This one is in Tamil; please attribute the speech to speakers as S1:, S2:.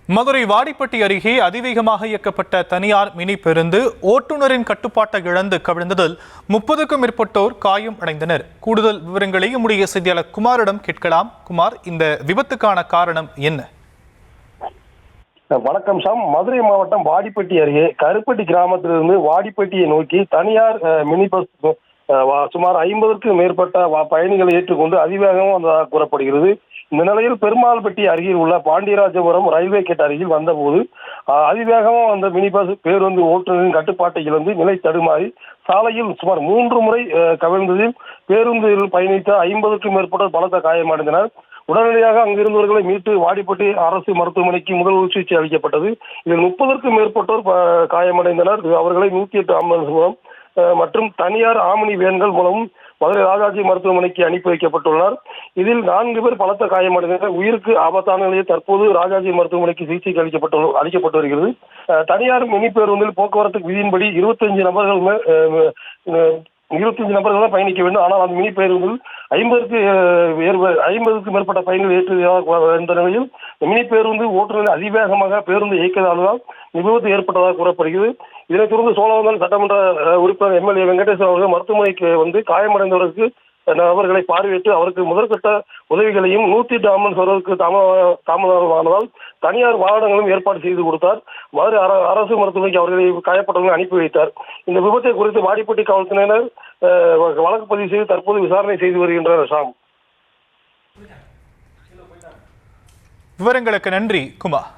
S1: மதுரை வாடிப்பட்டி அருகே அதிவேகமாக இயக்கப்பட்ட தனியார் மினி பேருந்து ஓட்டுநரின் கட்டுப்பாட்டை இழந்து கவிழ்ந்ததில் 30க்கும் மேற்பட்டோர் காயம் அடைந்தனர். கூடுதல் விவரங்களை நம்முடைய செய்தியாளர் குமாரிடம் கேட்கலாம். குமார், இந்த விபத்துக்கான காரணம் என்ன?
S2: வணக்கம் சாம். மதுரை மாவட்டம் வாடிப்பட்டி அருகே கருப்பட்டி கிராமத்திலிருந்து வாடிப்பட்டியை நோக்கி தனியார் மினி பஸ் சுமார் 50க்கும் மேற்பட்ட பயணிகளை ஏற்றுக்கொண்டு அதிவேகமாக வந்ததாக கூறப்படுகிறது. இந்த நிலையில் பெருமாள்பட்டி அருகில் உள்ள பாண்டியராஜபுரம் ரயில்வே கேட் அருகில் வந்தபோது அதிவேகமாக வந்த மினி பஸ் பேருந்து ஓட்டுநரின் கட்டுப்பாட்டை இழந்து நிலை தடுமாறி சாலையில் சுமார் 3 முறை கவிழ்ந்ததில் பேருந்தில் பயணித்த 50க்கும் மேற்பட்டோர் பலத்த காயமடைந்தனர். உடனடியாக அங்கிருந்தவர்களை மீட்டு வாடிப்பட்டி அரசு மருத்துவமனைக்கு முதல் சிகிச்சை அளிக்கப்பட்டது. இதில் 30க்கும் மேற்பட்டோர் காயமடைந்தனர். அவர்களை 108 ஆம்புலன்ஸ் மூலம் மற்றும் தனியார் ஆம்னி வேன்கள் மூலம் மதுரை ராஜாஜி மருத்துவமனைக்கு அனுப்பி வைக்கப்பட்டுள்ளனர். இதில் 4 பேர் பலத்த காயமடைந்தனர். உயிருக்கு ஆபத்தான நிலையில் தற்போது ராஜாஜி மருத்துவமனைக்கு சிகிச்சை அளிக்கப்பட்டு வருகிறது. தனியார் மினி பேருந்தில் போக்குவரத்து விதியின்படி 25 நபர்கள் தான் பயணிக்க வேண்டும். ஆனால் அந்த மினி பேருந்தில் 50க்கும் மேற்பட்ட பயணிகள் ஏற்றுவதாக இருந்த நிலையில் மினி பேருந்து ஓட்டுநர் அதிவேகமாக பேருந்து இயக்கியதால்தான் விபத்து ஏற்பட்டதாக கூறப்படுகிறது. இதனைத் தொடர்ந்து சோழவந்தான் சட்டமன்ற உறுப்பினர் எம்எல்ஏ வெங்கடேசன் அவர்கள் மருத்துவமனைக்கு வந்து காயமடைந்தவருக்கு நபர்களை பார்வையிட்டு அவருக்கு முதற்கட்ட உதவிகளையும் 108 ஆம்புலன்ஸ் வருவதற்கு தாமதமானதால் தனியார் வாகனங்களும் ஏற்பாடு செய்து கொடுத்தார். மதுரை அரசு மருத்துவமனைக்கு அவர்களை காயப்பட்டவர்களை அனுப்பி வைத்தார். இந்த விபத்தை குறித்து வாடிப்பட்டி காவல்துறையினர் வழக்கு பதிவு செய்து தற்போது விசாரணை செய்து வருகின்றனர். ஷாம்,
S1: விவரங்களுக்கு நன்றி குமார்.